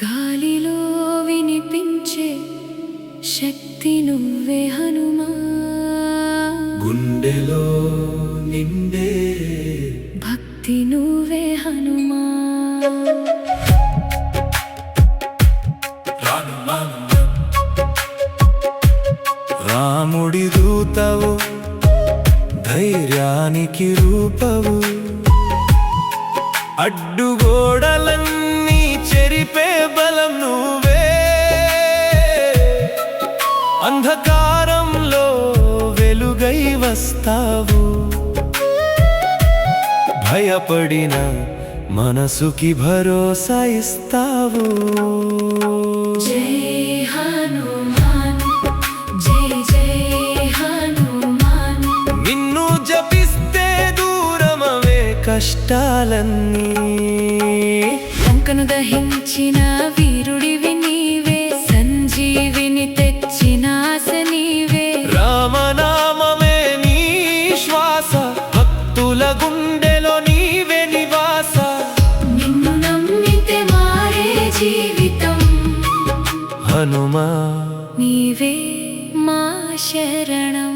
గాలిలో వినిపించే శక్తి నువ్వే హనుమా, గుండెలో నిండే భక్తి నువ్వే హనుమా. రాముడి దూతవు, ధైర్యానికి రూపవు, అడ్డుగోడలన్నీ చెరిపే బలం నువ్వే, అంధకారంలో వెలుగై వస్తావు, భయపడిన మనసుకి భరోసా ఇస్తావు. జై హనుమాన్, జై జై హనుమాన్. నిన్ను జపిస్తే దూరమవే కష్టాలన్నీ, లంకను దహించిన వీరుడివి నీవే, సంజీవిని తెచ్చిన ఆశ నీవే. రామనామమే నీ శ్వాస, భక్తుల గుండెలో నీవే నివాస. నిన్ను నమ్మితే మారే జీవితం, హనుమా నీవే మా శరణం.